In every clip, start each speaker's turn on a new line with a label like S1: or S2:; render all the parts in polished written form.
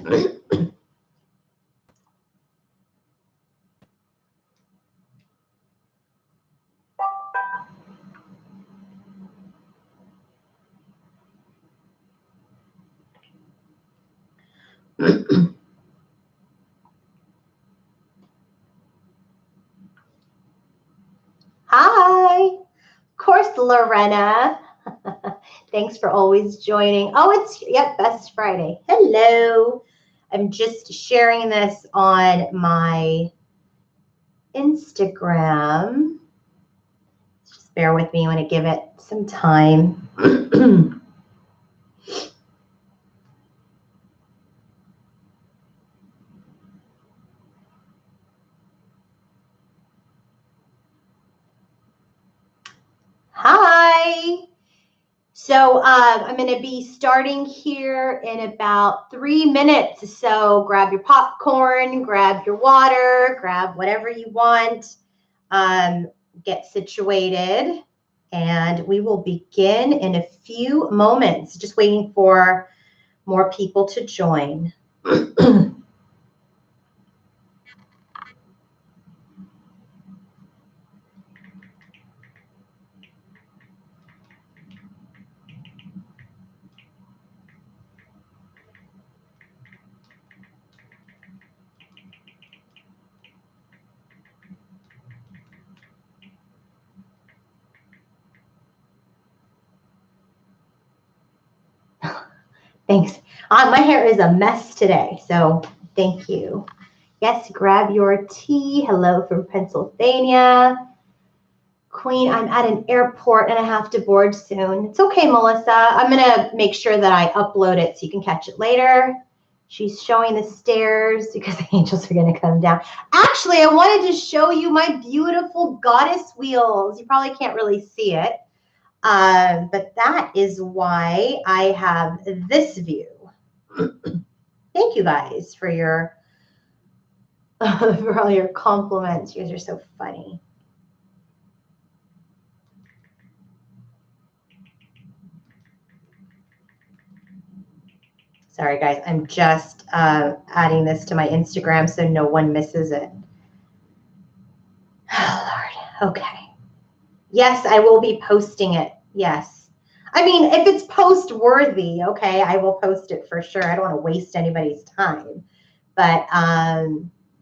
S1: Hi, of course, Lorena. Thanks for always joining. Oh, it's, yep, Best Friday. Hello. I'm just sharing this on my Instagram. Just bear with me. I want to give it some time. Hi. So I'm going to be starting here in about 3 minutes. So grab your popcorn, grab your water, grab whatever you want, get situated, and we will begin in a few moments. Just waiting for more people to join. Thanks. My hair is a mess today, so thank you. Yes, grab your tea. Hello from Pennsylvania. Queen, I'm at an airport and I have to board soon. It's okay, Melissa. I'm going to make sure that I upload it so you can catch it later. She's showing the stairs because the angels are going to come down. Actually, I wanted to show you my beautiful goddess wheels. You probably can't really see it, but that is why I have this view. Thank you guys for your for all your compliments. You guys are so funny. Sorry, guys. I'm just adding this to my Instagram so no one misses it. Oh, Lord. Okay. Yes, I will be posting it. Yes. I mean, if it's post-worthy, okay, I will post it for sure. I don't want to waste anybody's time. But,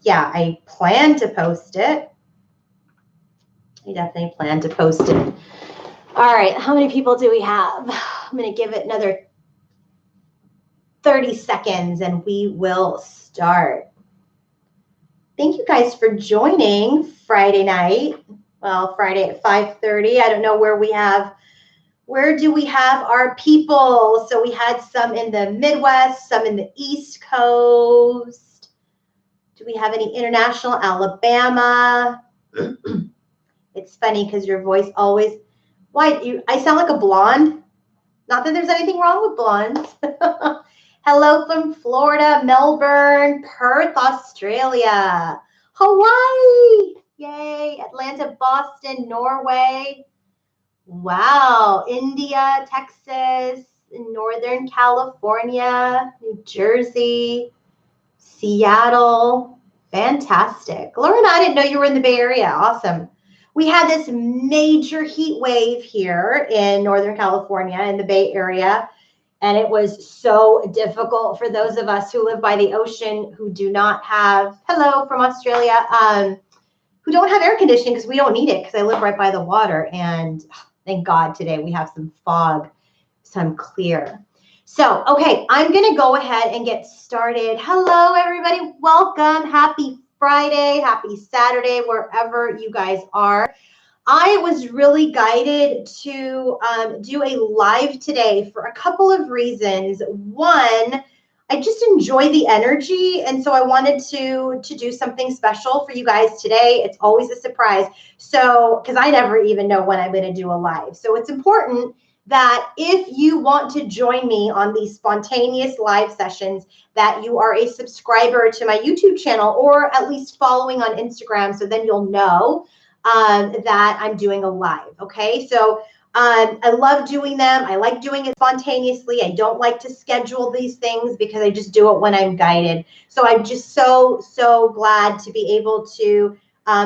S1: yeah, I plan to post it. I definitely plan to post it. All right. How many people do we have? I'm going to give it another 30 seconds and we will start. Thank you guys for joining Friday night. Well, Friday at 5:30. I don't know where do we have our people? So we had some in the Midwest, some in the East Coast. Do we have any international? Alabama. It's funny because your voice always, I sound like a blonde. Not that there's anything wrong with blondes. Hello from Florida, Melbourne, Perth, Australia, Hawaii, yay, Atlanta, Boston, Norway, wow, India, Texas, Northern California, New Jersey, Seattle, fantastic. Lorena, I didn't know you were in the Bay Area, awesome. We had this major heat wave here in Northern California, in the Bay Area. And it was so difficult for those of us who live by the ocean, who do not have, hello from Australia, who don't have air conditioning because we don't need it because I live right by the water. And thank God today we have some fog, some clear. So, okay, I'm going to go ahead and get started. Hello, everybody. Welcome. Happy Friday. Happy Saturday, wherever you guys are. I was really guided to do a live today for a couple of reasons. One, I just enjoy the energy, and so I wanted to do something special for you guys today. It's always a surprise, so because I never even know when I'm going to do a live. So it's important that if you want to join me on these spontaneous live sessions, that you are a subscriber to my YouTube channel or at least following on Instagram, so then you'll know that I'm doing a live. Okay, so I love doing them. I like doing it spontaneously. I don't like to schedule these things because I just do it when I'm guided. So I'm just so glad to be able to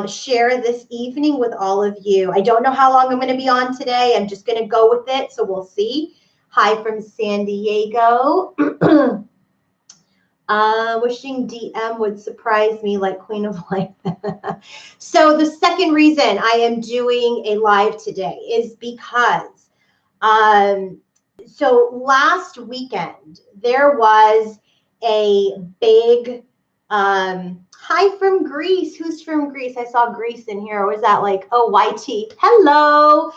S1: share this evening with all of you. I don't know how long I'm going to be on today. I'm just going to go with it. So we'll see. Hi from San Diego. Wishing DM would surprise me like Queen of Life. So the second reason I am doing a live today is because so last weekend there was a big hi from Greece. Who's from Greece? I saw Greece in here. Or was that like, oh, YT? Hello.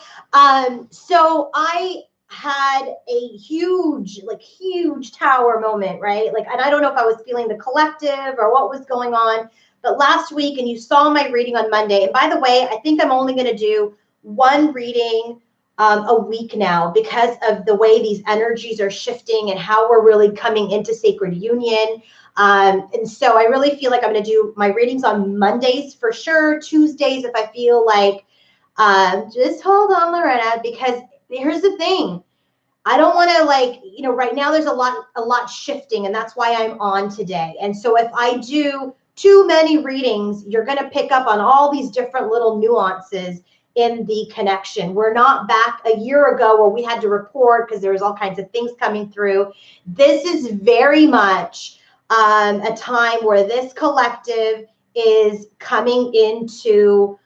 S1: So I had a huge tower moment, right? Like, and I don't know if I was feeling the collective or what was going on, but last week, and you saw my reading on Monday. And by the way, I think I'm only going to do one reading a week now because of the way these energies are shifting and how we're really coming into sacred union. And so I really feel like I'm going to do my readings on Mondays for sure, Tuesdays if I feel like, just hold on, Loretta, because here's the thing. I don't want to right now there's a lot shifting, and that's why I'm on today. And so if I do too many readings, you're going to pick up on all these different little nuances in the connection. We're not back a year ago where we had to report because there was all kinds of things coming through. This is very much a time where this collective is coming into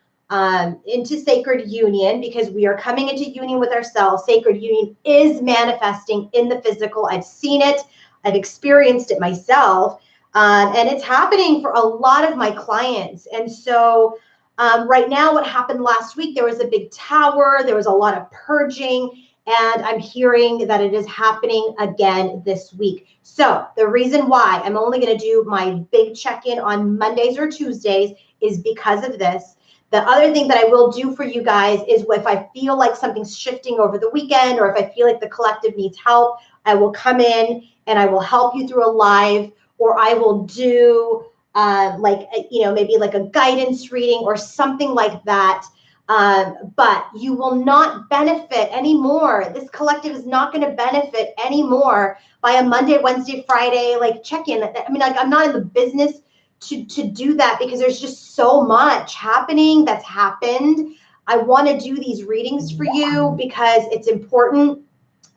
S1: sacred union, because we are coming into union with ourselves. Sacred union is manifesting in the physical. I've seen it. I've experienced it myself. And it's happening for a lot of my clients. And so right now, what happened last week, there was a big tower. There was a lot of purging. And I'm hearing that it is happening again this week. So the reason why I'm only going to do my big check-in on Mondays or Tuesdays is because of this. The other thing that I will do for you guys is if I feel like something's shifting over the weekend, or if I feel like the collective needs help, I will come in and I will help you through a live, or I will do maybe like a guidance reading or something like that. But you will not benefit anymore. This collective is not going to benefit anymore by a Monday, Wednesday, Friday, like check-in. I mean, like, I'm not in the business to do that because there's just so much happening that's happened. I want to do these readings for you because it's important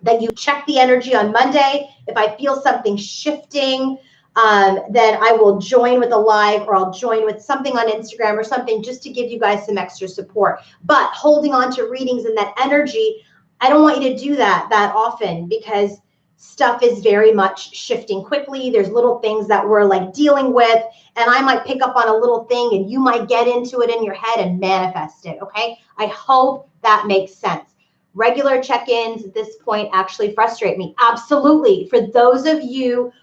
S1: that you check the energy on Monday. If I feel something shifting, then I will join with a live, or I'll join with something on Instagram or something, just to give you guys some extra support. But holding on to readings and that energy, I don't want you to do that often, because stuff is very much shifting quickly. There's little things that we're like dealing with, and I might pick up on a little thing and you might get into it in your head and manifest it. Okay. I hope that makes sense. Regular check-ins at this point actually frustrate me. Absolutely. For those of you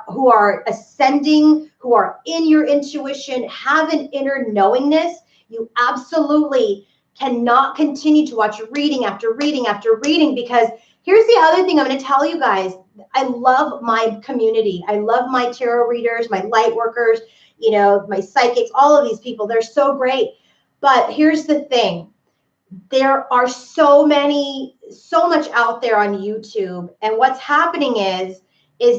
S1: who are ascending, who are in your intuition, have an inner knowingness, you absolutely cannot continue to watch reading after reading after reading, because here's the other thing I'm going to tell you guys. I love my community. I love my tarot readers, my light workers, my psychics, all of these people. They're so great. But here's the thing. There are so much out there on YouTube. And what's happening is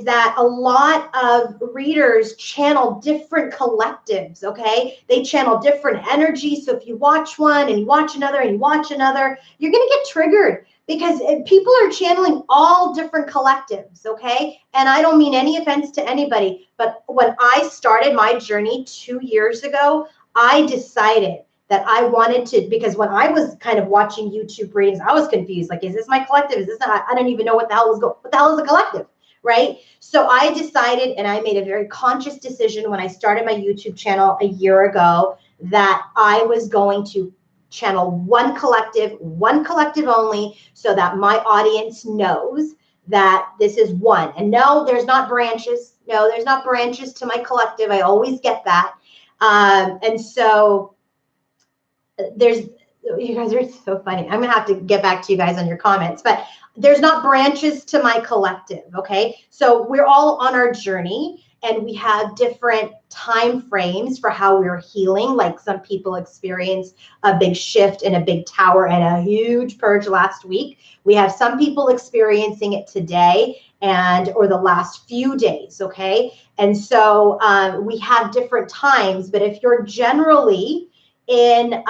S1: that a lot of readers channel different collectives, okay? They channel different energies. So if you watch one and you watch another and you watch another, you're going to get triggered, because people are channeling all different collectives, okay? And I don't mean any offense to anybody, but when I started my journey 2 years ago, I decided that I wanted to, because when I was kind of watching YouTube readings, I was confused. Like, is this my collective? Is this not? I don't even know what the hell is a collective, right? So I decided, and I made a very conscious decision when I started my YouTube channel a year ago, that I was going to channel one collective only, so that my audience knows that this is one. And no, there's not branches. No, there's not branches to my collective. I always get that. And so you guys are so funny. I'm gonna have to get back to you guys on your comments, but there's not branches to my collective. Okay. So we're all on our journey. and we have different time frames for how we're healing. Like some people experience a big shift and a big tower and a huge purge last week. We have some people experiencing it today or the last few days, okay? And so we have different times, but if you're generally in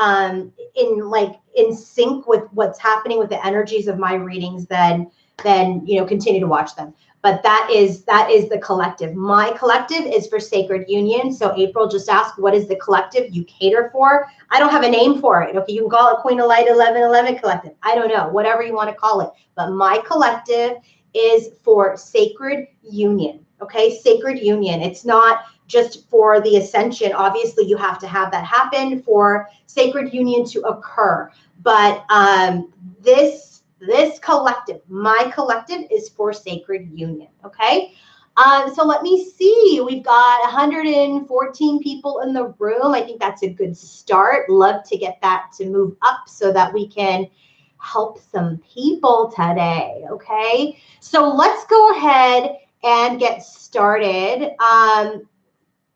S1: sync with what's happening with the energies of my readings, then continue to watch them. But that is the collective. My collective is for Sacred Union. So April just asked, what is the collective you cater for? I don't have a name for it. Okay, you can call it Queen of Light 1111 Collective. I don't know, whatever you want to call it. But my collective is for Sacred Union. Okay, Sacred Union. It's not just for the ascension. Obviously, you have to have that happen for Sacred Union to occur. But this collective, my collective, is for Sacred Union, okay? So let me see. We've got 114 people in the room. I think that's a good start. Love to get that to move up so that we can help some people today, okay? So let's go ahead and get started.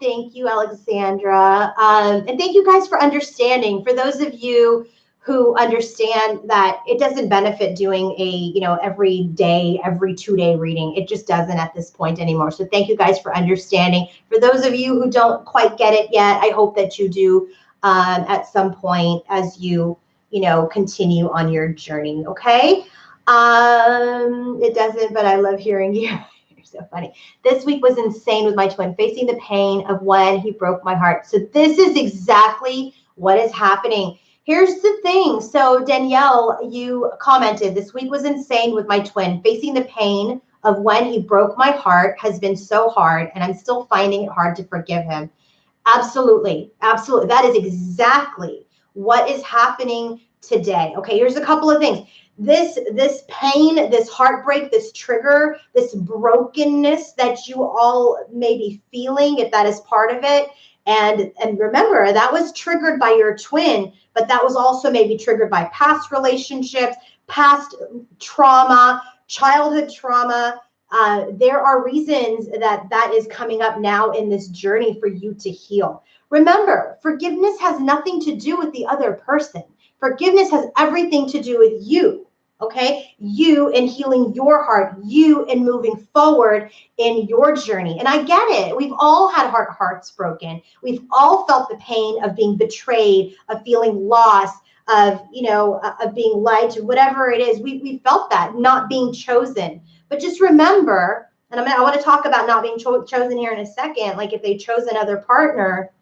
S1: Thank you, Alexandra. And thank you guys for understanding. For those of you who understand that it doesn't benefit doing a, every day, every 2-day reading. It just doesn't at this point anymore. So thank you guys for understanding. For those of you who don't quite get it yet, I hope that you do at some point as you, continue on your journey, okay? It doesn't, but I love hearing you. You're so funny. This week was insane with my twin, facing the pain of when he broke my heart. So this is exactly what is happening. Here's the thing. So Danielle, you commented, this week was insane with my twin. Facing the pain of when he broke my heart has been so hard, and I'm still finding it hard to forgive him. Absolutely. Absolutely. That is exactly what is happening today. Okay, here's a couple of things. This pain, this heartbreak, this trigger, this brokenness that you all may be feeling, if that is part of it. And remember, that was triggered by your twin, but that was also maybe triggered by past relationships, past trauma, childhood trauma. There are reasons that is coming up now in this journey for you to heal. Remember, forgiveness has nothing to do with the other person. Forgiveness has everything to do with you, okay? You in healing your heart, you in moving forward in your journey. And I get it. We've all had hearts broken. We've all felt the pain of being betrayed, of feeling lost, of being lied to, whatever it is. We felt that, not being chosen. But just remember, and I want to talk about not being chosen here in a second, like if they chose another partner,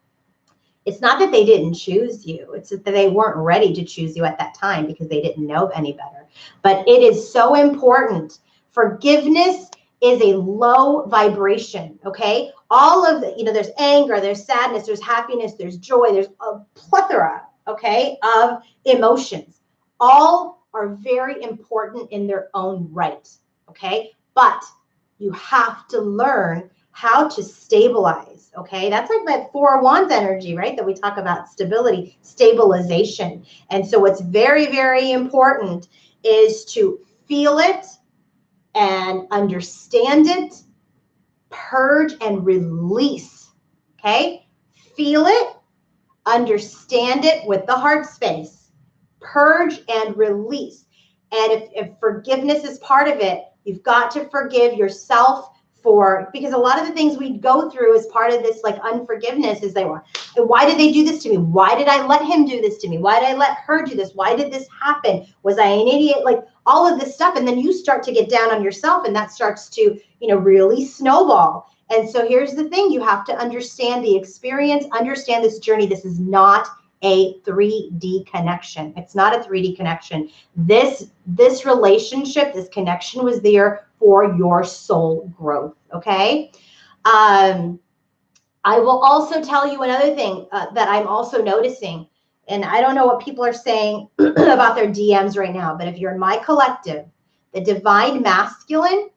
S1: it's not that they didn't choose you. It's that they weren't ready to choose you at that time because they didn't know any better. But it is so important. Forgiveness is a low vibration, okay? All of the, there's anger, there's sadness, there's happiness, there's joy, there's a plethora, okay, of emotions. All are very important in their own right, okay? But you have to learn how to stabilize, okay? That's like that Four of Wands energy, right? That we talk about stability, stabilization. And so what's very, very important is to feel it and understand it, purge and release, okay? Feel it, understand it with the heart space, purge and release. And if forgiveness is part of it, you've got to forgive yourself because a lot of the things we go through as part of this like unforgiveness is why did they do this to me? Why did I let him do this to me? Why did I let her do this? Why did this happen? Was I an idiot? Like all of this stuff. And then you start to get down on yourself and that starts to, really snowball. And so here's the thing. You have to understand the experience, understand this journey. This is not a 3D connection. It's not a 3D connection. This relationship, this connection was there for your soul growth, okay? I will also tell you another thing that I'm also noticing, and I don't know what people are saying about their DMs right now, but if you're in my collective, the divine masculine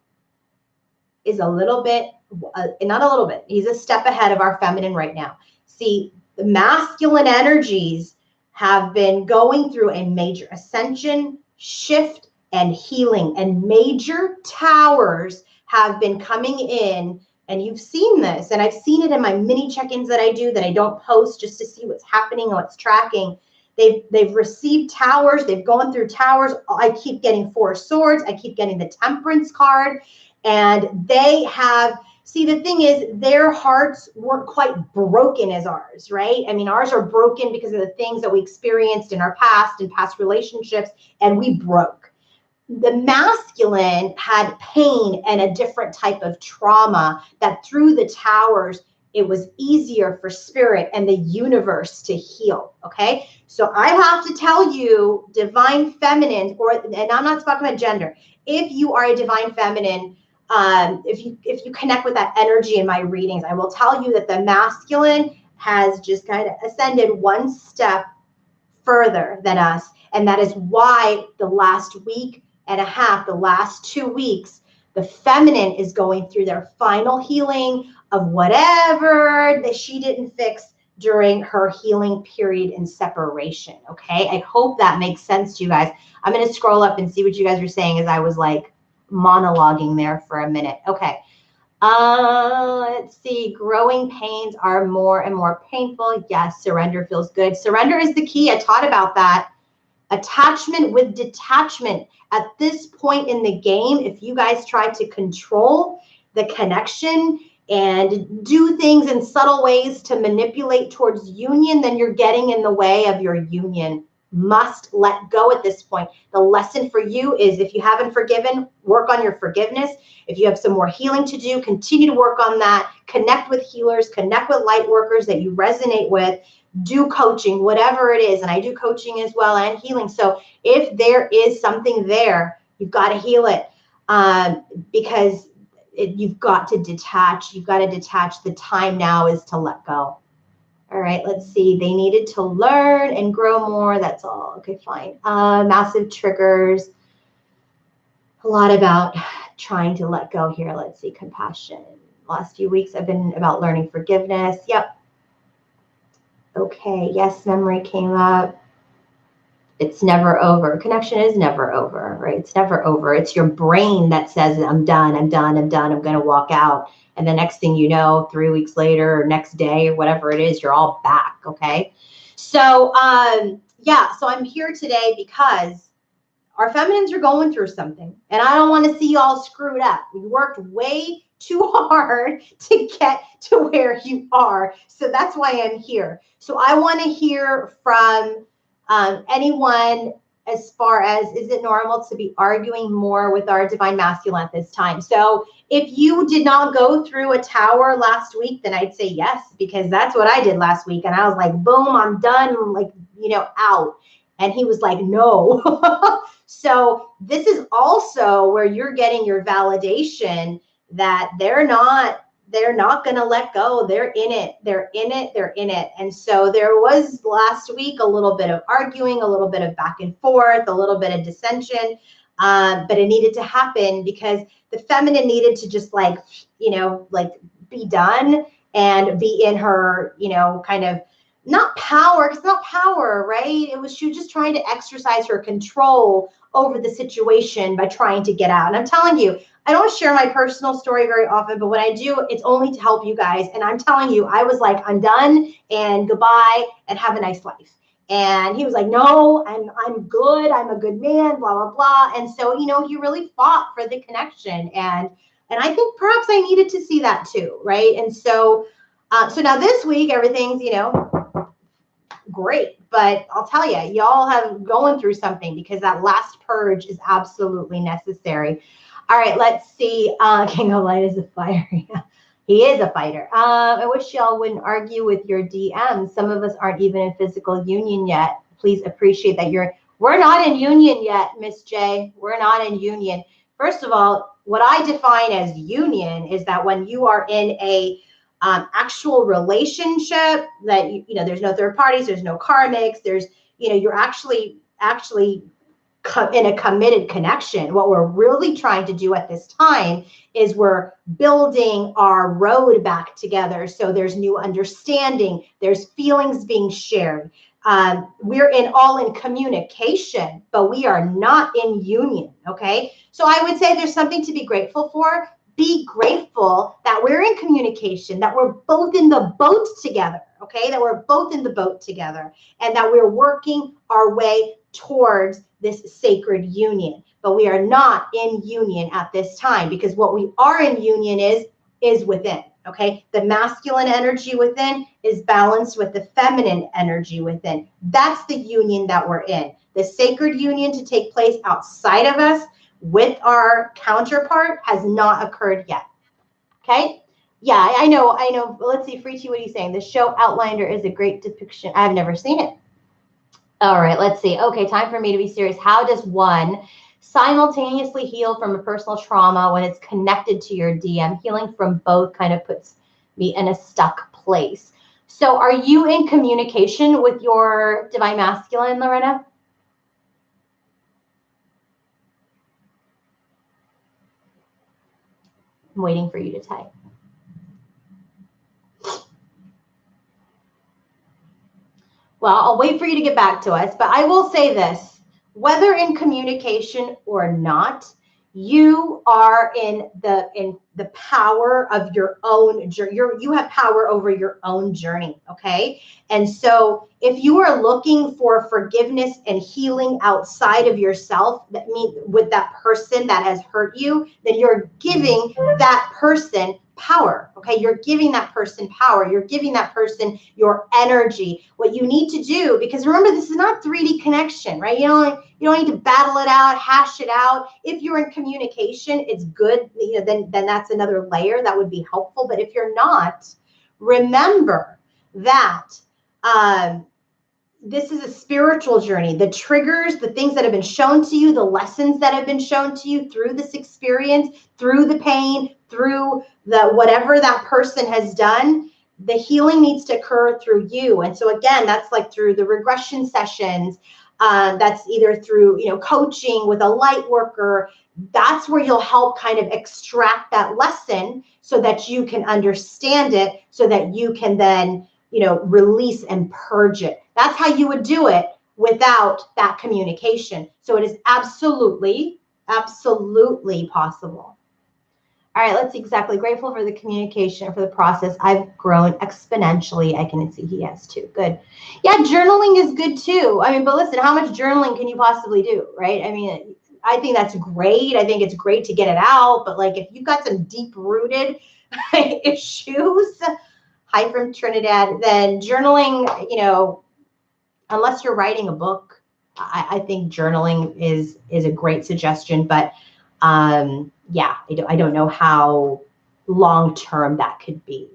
S1: is a little bit, not a little bit, he's a step ahead of our feminine right now. See, the masculine energies have been going through a major ascension, shift, and healing, and major towers have been coming in And you've seen this, and I've seen it in my mini check-ins that I do that I don't post just to see what's happening and what's tracking. They've received towers. They've gone through towers. I keep getting 4 swords. I keep getting the temperance card. And they have, see, the thing is, their hearts weren't quite broken as ours, right? I mean, ours are broken because of the things that we experienced in our past and past relationships, and we broke. The masculine had pain and a different type of trauma that through the towers, it was easier for spirit and the universe to heal. Okay. So I have to tell you, divine feminine, and I'm not talking about gender. If you are a divine feminine, if you connect with that energy in my readings, I will tell you that the masculine has just kind of ascended one step further than us. And that is why the last week and a half, the last 2 weeks, the feminine is going through their final healing of whatever that she didn't fix during her healing period in separation. Okay. I hope that makes sense to you guys. I'm going to scroll up and see what you guys are saying as I was like monologuing there for a minute. Okay. Let's see. Growing pains are more and more painful. Yes. Surrender feels good. Surrender is the key. I taught about that. Attachment with detachment. At this point in the game, if you guys try to control the connection and do things in subtle ways to manipulate towards union, then you're getting in the way of your union. Must let go at this point. The lesson for you is, if you haven't forgiven, work on your forgiveness. If you have some more healing to do, continue to work on that. Connect with healers, connect with light workers that you resonate with. Do coaching, whatever it is. And I do coaching as well and healing. So if there is something there, you've got to heal it, because you've got to detach. You've got to detach. The time now is to let go. All right, let's see. They needed to learn and grow more. That's all. Okay, fine. Massive triggers. A lot about trying to let go here. Let's see. Compassion. Last few weeks I've been about learning forgiveness. Yep. Okay. Yes, memory came up. It's never over. Connection is never over, right? It's never over. It's your brain that says, I'm done, I'm done, I'm done, I'm going to walk out. And the next thing you know, 3 weeks later or next day or whatever it is, you're all back, okay? So, yeah, so I'm here today because our feminines are going through something. And I don't want to see you all screwed up. We worked way too hard to get to where you are. So that's why I'm here. So I want to hear from anyone as far as, is it normal to be arguing more with our divine masculine at this time? So if you did not go through a tower last week, then I'd say yes, because that's what I did last week. And I was like, boom, I'm done, I'm like, you know, out. And he was like, no. So this is also where you're getting your validation that they're not going to let go. They're in it. They're in it. They're in it. And so there was last week a little bit of arguing, a little bit of back and forth, a little bit of dissension. But it needed to happen because the feminine needed to just like, you know, like be done and be in her, you know, kind of not power. It's not power, right? She was just trying to exercise her control over the situation by trying to get out. And I'm telling you, I don't share my personal story very often, but when I do, it's only to help you guys. And I'm telling you, I was like, I'm done and goodbye and have a nice life. And he was like, no, I'm good. I'm a good man, blah, blah, blah. And so, you know, he really fought for the connection. And I think perhaps I needed to see that too, right? And so, so now this week, everything's, you know, great. But I'll tell you, y'all have going through something because that last purge is absolutely necessary. All right, let's see. King of Light is a fighter. He is a fighter. I wish y'all wouldn't argue with your DMs. Some of us aren't even in physical union yet. Please appreciate that we're not in union yet, Miss J. We're not in union. First of all, what I define as union is that when you are in a actual relationship that, you know, there's no third parties, there's no karmics, there's, you know, you're actually in a committed connection. What we're really trying to do at this time is we're building our road back together. So there's new understanding, there's feelings being shared. We're all in communication, but we are not in union. Okay. So I would say there's something to be grateful for, be grateful that we're in communication, that we're both in the boat together, okay? That we're both in the boat together, and that we're working our way towards this sacred union. But we are not in union at this time, because what we are in union is within, okay? The masculine energy within is balanced with the feminine energy within. That's the union that we're in. The sacred union to take place outside of us with our counterpart has not occurred yet. Okay? Yeah, I know. Let's see, Freechi, what are you saying? The show Outlander is a great depiction. I've never seen it. All right, let's see. Okay, time for me to be serious. How does one simultaneously heal from a personal trauma when it's connected to your DM? Healing from both kind of puts me in a stuck place. So are you in communication with your divine masculine, Lorena? I'm waiting for you to type. Well, I'll wait for you to get back to us, but I will say this, whether in communication or not, you are in the power of your own journey. You have power over your own journey, okay? And so if you are looking for forgiveness and healing outside of yourself, that means with that person that has hurt you, then you're giving that person power, okay? You're giving that person power. You're giving that person your energy. What you need to do, because remember, this is not 3D connection, right? You don't need to battle it out, hash it out. If you're in communication, it's good. You know, then that's another layer that would be helpful. But if you're not, remember that this is a spiritual journey. The triggers, the things that have been shown to you, the lessons that have been shown to you through this experience, through the pain, through the whatever that person has done, the healing needs to occur through you. And so again, that's like through the regression sessions. That's either through, you know, coaching with a light worker. That's where you'll help kind of extract that lesson so that you can understand it, so that you can then, you know, release and purge it. That's how you would do it without that communication. So it is absolutely, absolutely possible. All right, let's see. Exactly. Grateful for the communication, for the process. I've grown exponentially. I can see he has too. Good. Yeah, journaling is good too. I mean, but listen, how much journaling can you possibly do, right? I mean, I think that's great. I think it's great to get it out. But like if you've got some deep-rooted issues, hi from Trinidad, then journaling, you know, unless you're writing a book, I think journaling is a great suggestion. But yeah, I don't know how long-term that could be.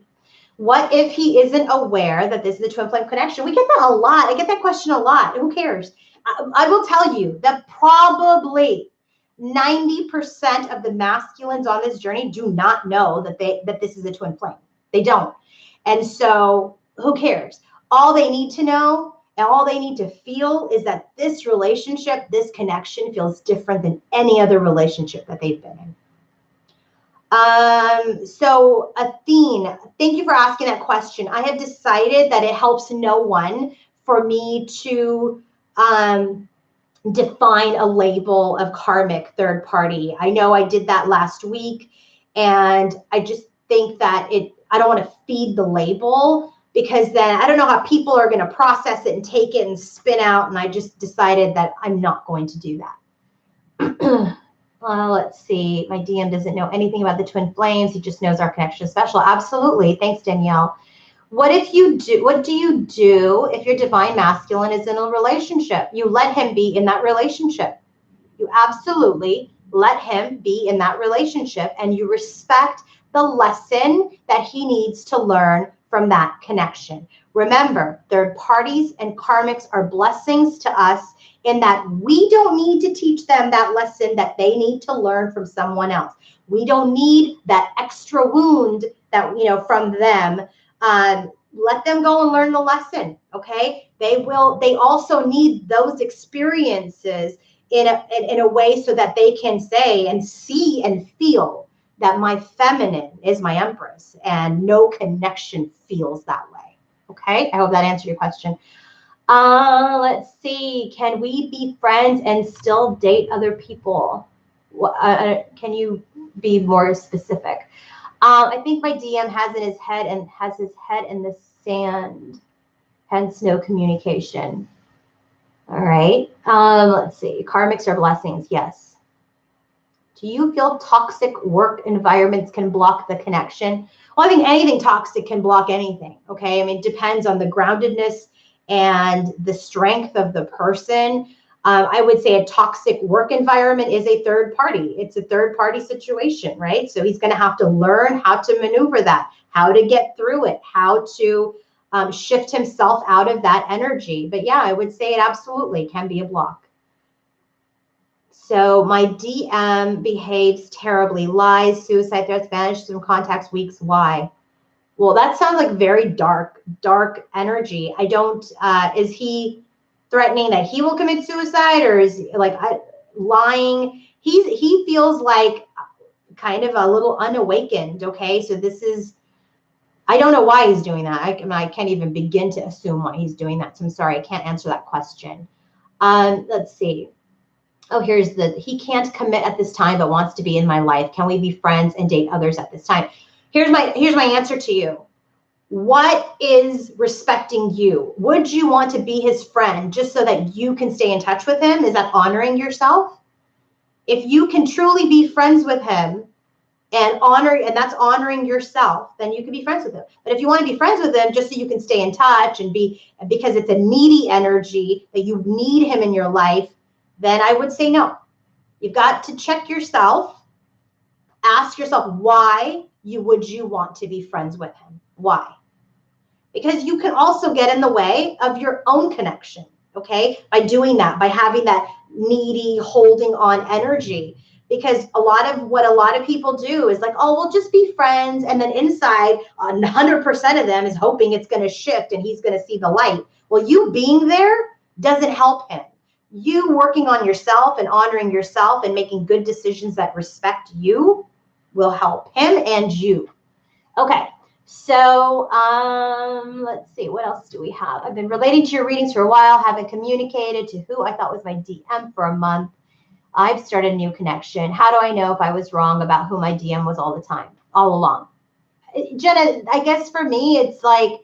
S1: What if he isn't aware that this is a twin flame connection? We get that a lot. I get that question a lot. Who cares? I will tell you that probably 90% of the masculines on this journey do not know that this is a twin flame. They don't. And so who cares? All they need to know and all they need to feel is that this relationship, this connection feels different than any other relationship that they've been in. So Athene, thank you for asking that question. I have decided that it helps no one for me to define a label of karmic third party. I know I did that last week, and I just think that I don't want to feed the label, because then I don't know how people are going to process it and take it and spin out. And I just decided that I'm not going to do that. Let's see. My DM doesn't know anything about the twin flames. He just knows our connection is special. Absolutely. Thanks, Danielle. What do you do if your divine masculine is in a relationship? You let him be in that relationship. You absolutely let him be in that relationship, and you respect the lesson that he needs to learn from that connection. Remember, third parties and karmics are blessings to us in that we don't need to teach them that lesson that they need to learn from someone else. We don't need that extra wound that, you know, from them. Let them go and learn the lesson, okay? They also need those experiences in a way so that they can say and see and feel that my feminine is my empress, and no connection feels that way. Okay, I hope that answered your question. Let's see. Can we be friends and still date other people? Can you be more specific. I think my DM has his head in the sand, hence no communication. All right. Let's see. Karmics are blessings. Yes. Do you feel toxic work environments can block the connection? Well, I think anything toxic can block anything. Okay. I mean, it depends on the groundedness and the strength of the person. I would say a toxic work environment is a third party. It's a third party situation, right? So he's going to have to learn how to maneuver that, how to get through it, how to shift himself out of that energy. But yeah, I would say it absolutely can be a block. So my DM behaves terribly, lies, suicide threats, vanished from contacts, weeks. Why? Well, that sounds like very dark energy. I don't, is he threatening that he will commit suicide, or is he like lying? He feels like kind of a little unawakened. Okay. So this is, I don't know why he's doing that. I can't even begin to assume why he's doing that. So I'm sorry, I can't answer that question. Let's see. Oh, here's he can't commit at this time, but wants to be in my life. Can we be friends and date others at this time? Here's my answer to you. What is respecting you? Would you want to be his friend just so that you can stay in touch with him? Is that honoring yourself? If you can truly be friends with him and that's honoring yourself, then you can be friends with him. But if you want to be friends with him just so you can stay in touch and because it's a needy energy that you need him in your life, then I would say no. You've got to check yourself. Ask yourself, why would you want to be friends with him? Why? Because you can also get in the way of your own connection, okay? By doing that, by having that needy, holding on energy. Because what a lot of people do is like, oh, we'll just be friends. And then inside, 100% of them is hoping it's going to shift and he's going to see the light. Well, you being there doesn't help him. You working on yourself and honoring yourself and making good decisions that respect you will help him and you. Okay. So let's see, what else do we have? I've been relating to your readings for a while, haven't communicated to who I thought was my DM for a month. I've started a new connection. How do I know if I was wrong about who my DM was all along? Jenna, I guess for me, it's like,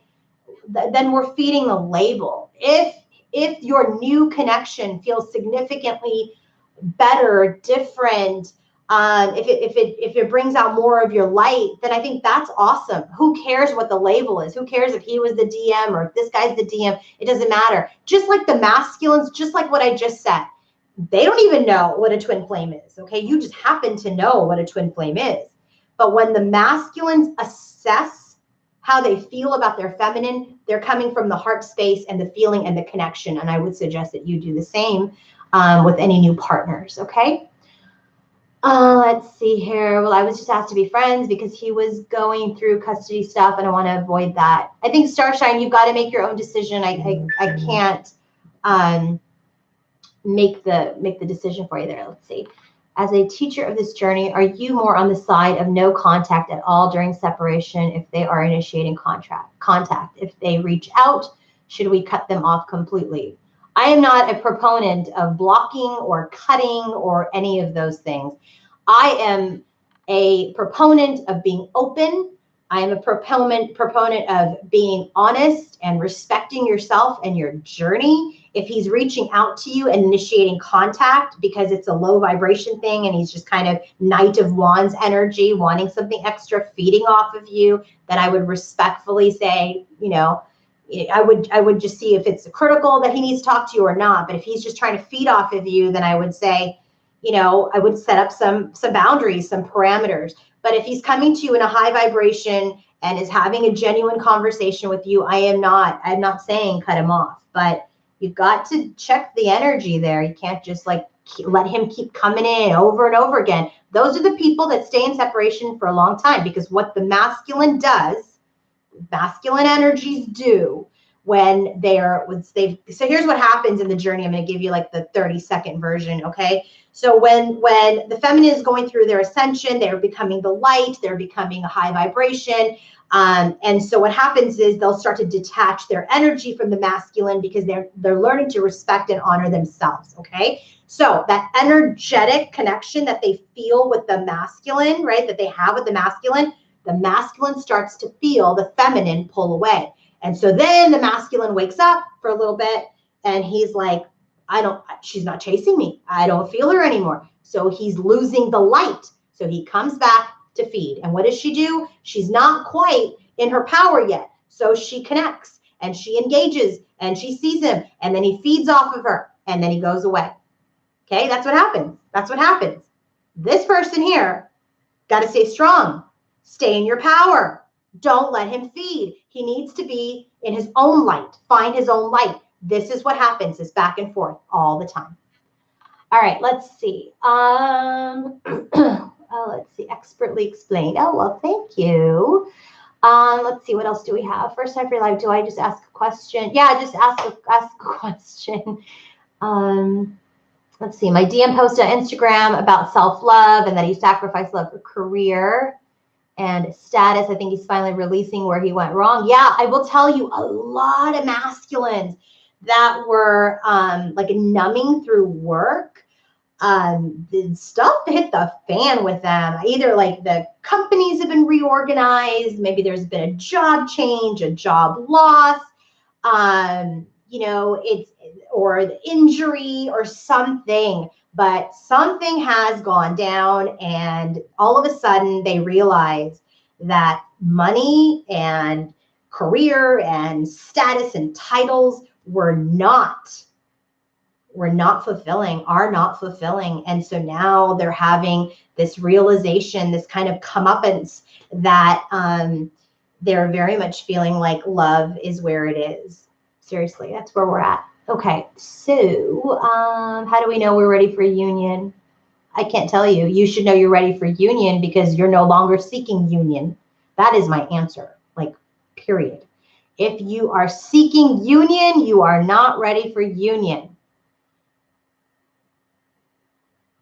S1: then we're feeding the label. If your new connection feels significantly better, different, if it brings out more of your light, then I think that's awesome. Who cares what the label is? Who cares if he was the DM or if this guy's the DM? It doesn't matter. Just like the masculines, just like what I just said, they don't even know what a twin flame is, okay? You just happen to know what a twin flame is. But when the masculines assess how they feel about their feminine, they're coming from the heart space and the feeling and the connection. And I would suggest that you do the same with any new partners, okay? Let's see here. Well, I was just asked to be friends because he was going through custody stuff and I want to avoid that. I think Starshine, you've got to make your own decision. I can't make the decision for you there. Let's see. As a teacher of this journey, are you more on the side of no contact at all during separation if they are initiating contact? If they reach out, should we cut them off completely? I am not a proponent of blocking or cutting or any of those things. I am a proponent of being open. I am a proponent of being honest and respecting yourself and your journey. If he's reaching out to you and initiating contact because it's a low vibration thing and he's just kind of Knight of Wands energy, wanting something extra, feeding off of you, then I would respectfully say, I would just see if it's critical that he needs to talk to you or not. But if he's just trying to feed off of you, then I would say, I would set up some boundaries, some parameters. But if he's coming to you in a high vibration and is having a genuine conversation with you, I'm not saying cut him off, but you've got to check the energy there. You can't just let him keep coming in over and over again. Those are the people that stay in separation for a long time, because what the masculine does, masculine energies do when so here's what happens in the journey. I'm going to give you like the 30-second version. Okay. So when the feminine is going through their ascension, they're becoming the light, they're becoming a high vibration. And so what happens is they'll start to detach their energy from the masculine because they're learning to respect and honor themselves, okay? So that energetic connection that they feel with the masculine, right, that they have with the masculine starts to feel the feminine pull away. And so then the masculine wakes up for a little bit and he's like, she's not chasing me. I don't feel her anymore. So he's losing the light. So he comes back to feed. And what does she do? She's not quite in her power yet. So she connects and she engages and she sees him and then he feeds off of her and then he goes away. Okay, that's what happens. That's what happens. This person here, got to stay strong. Stay in your power. Don't let him feed. He needs to be in his own light. Find his own light. This is what happens. It's back and forth all the time. All right, let's see. Let's see. Expertly explained. Oh, well, thank you. Let's see. What else do we have? First time for your life. Do I just ask a question? Yeah, just ask a question. Let's see. My DM posted on Instagram about self-love and that he sacrificed love for career and status. I think he's finally releasing where he went wrong. Yeah, I will tell you, a lot of masculines that were like numbing through work, the stuff hit the fan with them. Either like the companies have been reorganized, maybe there's been a job change, a job loss, you know, or the injury or something, but something has gone down and all of a sudden they realize that money and career and status and titles were not fulfilling, are not fulfilling. And so now they're having this realization, this kind of comeuppance that they're very much feeling like love is where it is. Seriously, that's where we're at. Okay, so how do we know we're ready for a union? I can't tell you. You should know you're ready for union because you're no longer seeking union. That is my answer, like, period. If you are seeking union, you are not ready for union.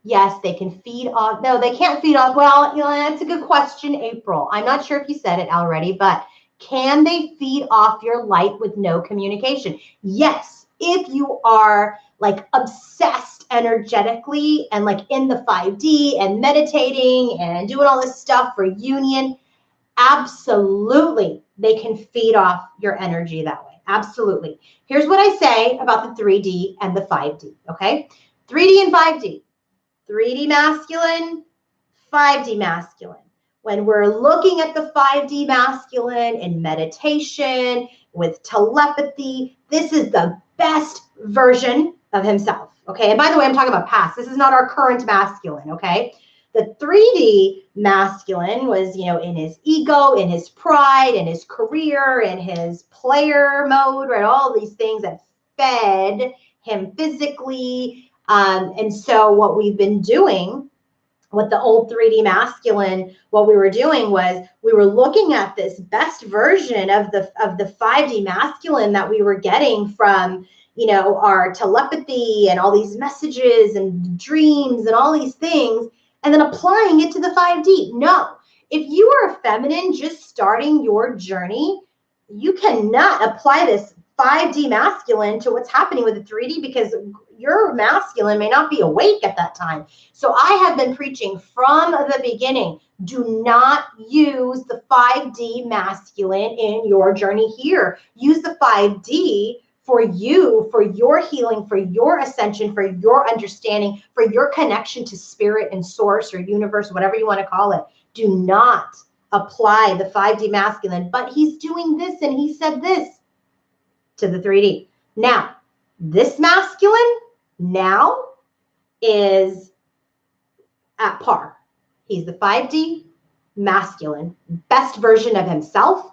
S1: Yes, they can feed off. No, they can't feed off. Well, you know, that's a good question, April. I'm not sure if you said it already, but can they feed off your light with no communication? Yes, if you are like obsessed energetically and like in the 5D and meditating and doing all this stuff for union, absolutely, they can feed off your energy that way. Absolutely. Here's what I say about the 3D and the 5D, okay? 3D and 5D. 3D masculine, 5D masculine. When we're looking at the 5D masculine in meditation, with telepathy, this is the best version of himself, okay? And by the way, I'm talking about past. This is not our current masculine, okay? The 3D masculine was, you know, in his ego, in his pride, in his career, in his player mode, right? All these things that fed him physically. And so what we've been doing with the old 3D masculine, what we were doing was we were looking at this best version of the 5D masculine that we were getting from, you know, our telepathy and all these messages and dreams and all these things, and then applying it to the 5D. No, if you are a feminine just starting your journey, you cannot apply this 5D masculine to what's happening with the 3D because your masculine may not be awake at that time. So I have been preaching from the beginning, do not use the 5D masculine in your journey here. Use the 5D for you, for your healing, for your ascension, for your understanding, for your connection to spirit and source or universe, whatever you want to call it. Do not apply the 5D masculine, but he's doing this and he said this to the 3D. Now, this masculine now is at par. He's the 5D masculine, best version of himself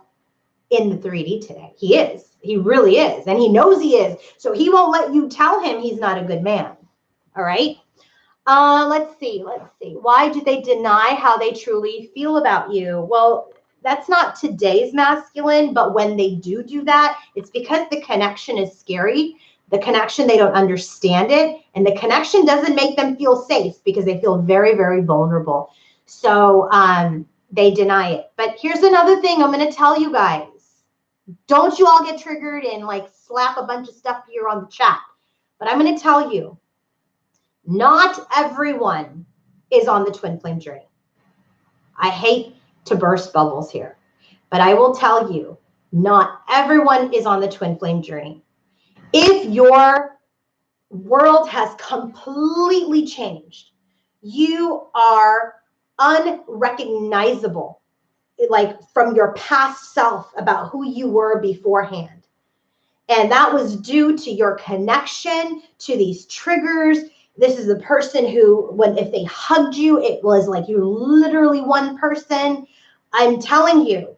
S1: in the 3D today. He is. He really is. And he knows he is. So he won't let you tell him he's not a good man. All right. Let's see. Why do they deny how they truly feel about you? Well, that's not today's masculine, but when they do that, it's because the connection is scary. The connection, they don't understand it. And the connection doesn't make them feel safe because they feel very, very vulnerable. So They deny it. But here's another thing I'm going to tell you guys. Don't you all get triggered and like slap a bunch of stuff here on the chat. But I'm going to tell you, not everyone is on the twin flame journey. I hate to burst bubbles here, but I will tell you, not everyone is on the twin flame journey. If your world has completely changed, you are unrecognizable, like from your past self about who you were beforehand. And that was due to your connection to these triggers. This is the person who, if they hugged you, it was like you're literally one person. I'm telling you,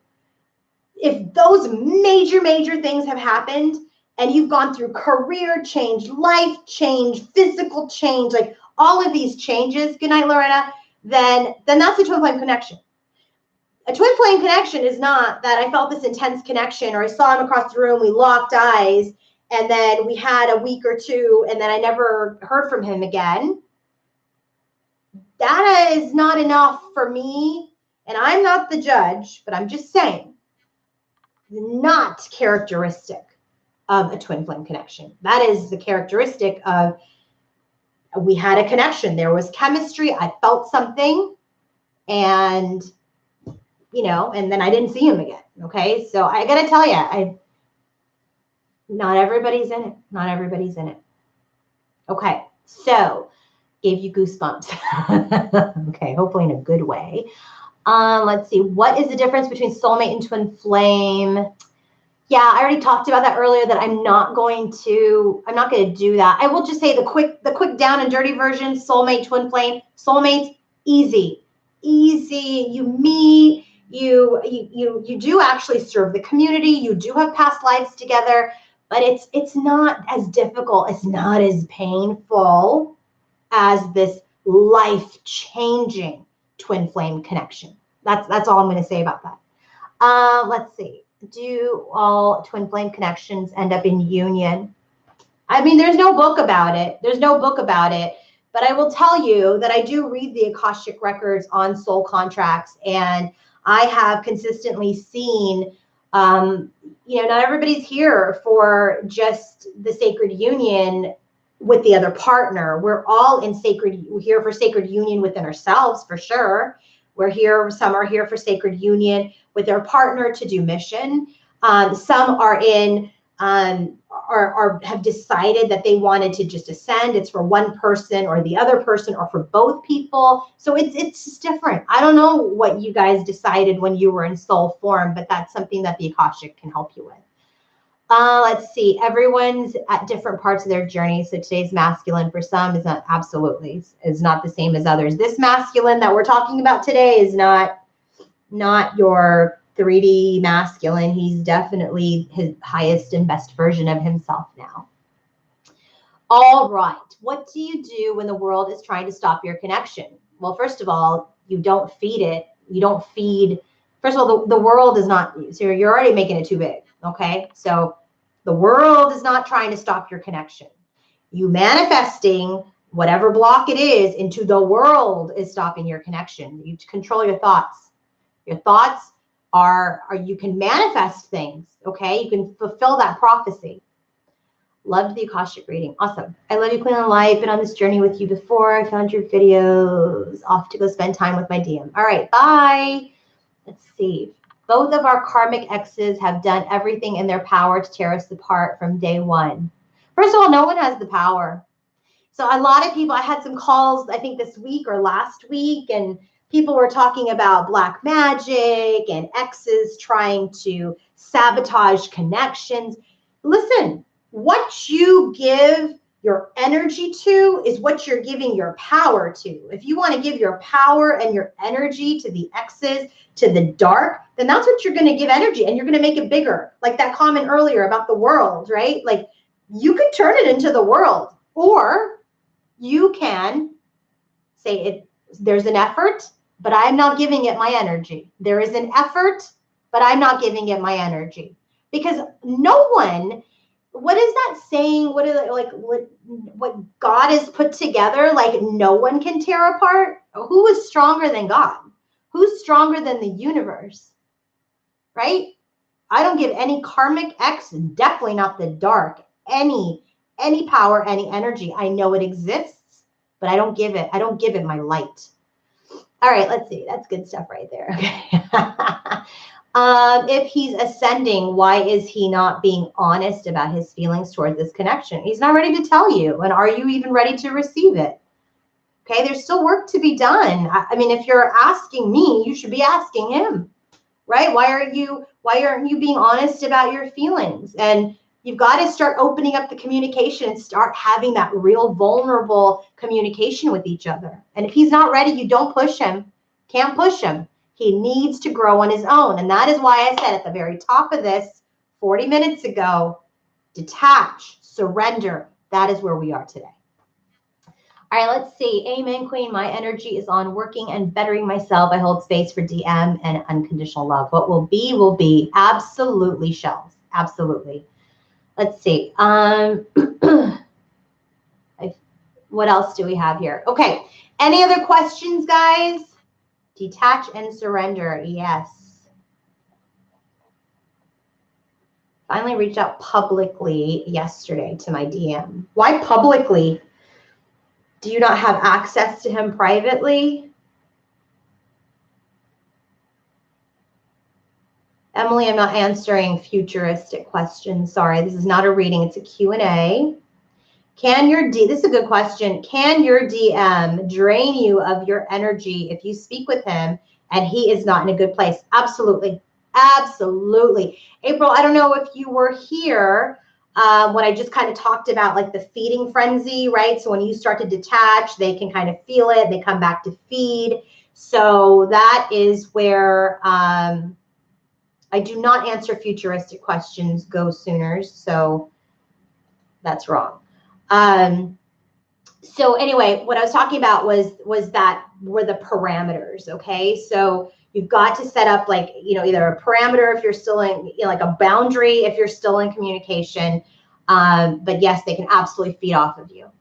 S1: if those major things have happened and you've gone through career change, life change, physical change, like all of these changes, good night, Lorena, then that's a twin flame connection. A twin flame connection is not that I felt this intense connection or I saw him across the room, we locked eyes, and then we had a week or two and then I never heard from him again. That is not enough for me, and I'm not the judge, but I'm just saying, not characteristic of a twin flame connection. That is the characteristic of we had a connection. There was chemistry. I felt something, and and then I didn't see him again. Okay, so I gotta tell you, not everybody's in it. Not everybody's in it. Okay, so gave you goosebumps. Okay, hopefully in a good way. Let's see. What is the difference between soulmate and twin flame? Yeah, I already talked about that earlier, that I'm not going to do that. I will just say the quick down and dirty version, soulmate, twin flame. Soulmate's easy. You meet, you do actually serve the community. You do have past lives together, but it's not as difficult. It's not as painful as this life-changing twin flame connection. That's all I'm going to say about that. Let's see. Do all twin flame connections end up in union? I mean, there's no book about it. But I will tell you that I do read the Akashic records on soul contracts, and I have consistently seen, not everybody's here for just the sacred union with the other partner. We're all we're here for sacred union within ourselves, for sure. Some are here for sacred union with their partner to do mission. Some are have decided that they wanted to just ascend. It's for one person or the other person or for both people. So it's just different. I don't know what you guys decided when you were in soul form, but that's something that the Akashic can help you with. Let's see. Everyone's at different parts of their journey. So today's masculine for some is not the same as others. This masculine that we're talking about today is not your 3D masculine. He's definitely his highest and best version of himself now. All right. What do you do when the world is trying to stop your connection? Well, first of all, you don't feed it. First of all, the world is not, so you're already making it too big. Okay. So the world is not trying to stop your connection. You manifesting whatever block it is into the world is stopping your connection. You control your thoughts. Your thoughts you can manifest things. Okay. You can fulfill that prophecy. Loved the Akashic reading. Awesome. I love you, Queen of Light. Been on this journey with you before. I found your videos. Off to go spend time with my DM. All right. Bye. Let's see. Both of our karmic exes have done everything in their power to tear us apart from day one. First of all, no one has the power. So a lot of people, I had some calls, I think this week or last week, and people were talking about black magic and exes trying to sabotage connections. Listen, what you give your energy to is what you're giving your power to. If you want to give your power and your energy to the exes, to the dark, then that's what you're going to give energy, and you're going to make it bigger. Like that comment earlier about the world, right? Like you can turn it into the world, or you can say there's an effort, but I'm not giving it my energy. There is an effort, but I'm not giving it my energy. Because no one, what is that saying? What is it, like what God has put together? Like no one can tear apart. Who is stronger than God? Who's stronger than the universe, right? I don't give any karmic X, definitely not the dark, any power, any energy. I know it exists, but I don't give it. I don't give it my light. All right, let's see. That's good stuff right there. Okay. If he's ascending, why is he not being honest about his feelings towards this connection? He's not ready to tell you. And are you even ready to receive it? Okay, there's still work to be done. I mean, if you're asking me, you should be asking him, right? Why aren't you being honest about your feelings? And you've got to start opening up the communication and start having that real vulnerable communication with each other. And if he's not ready, you don't push him. Can't push him. He needs to grow on his own. And that is why I said at the very top of this 40 minutes ago, detach, surrender. That is where we are today. All right, let's see. Amen, Queen. My energy is on working and bettering myself. I hold space for DM and unconditional love. What will be, will be. Absolutely, Shells. Absolutely. Let's see. What else do we have here? Okay. Any other questions, guys? Detach and surrender. Yes. Finally reached out publicly yesterday to my DM. Why publicly? Do you not have access to him privately? Emily, I'm not answering futuristic questions. Sorry, this is not a reading. It's a Q&A. This is a good question. Can your DM drain you of your energy if you speak with him and he is not in a good place? Absolutely. Absolutely. April, I don't know if you were here when I just kind of talked about like the feeding frenzy, right? So when you start to detach, they can kind of feel it. They come back to feed. So that is where I do not answer futuristic questions, go Sooners. So that's wrong. So anyway, what I was talking about were the parameters. Okay. So you've got to set up like, either a parameter if you're still in, like a boundary if you're still in communication. But yes, they can absolutely feed off of you.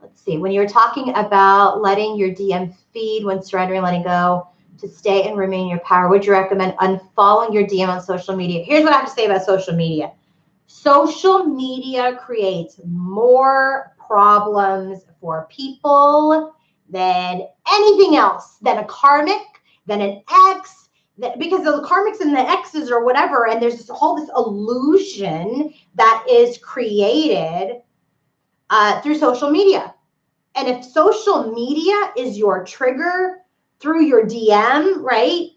S1: Let's see. When you're talking about letting your DM feed when surrendering, letting go to stay and remain in your power, would you recommend unfollowing your DM on social media? Here's what I have to say about social media. Social media creates more problems for people than anything else, than a karmic, than an ex, because the karmics and the exes or whatever, and there's this illusion that is created through social media. And if social media is your trigger through your DM, right,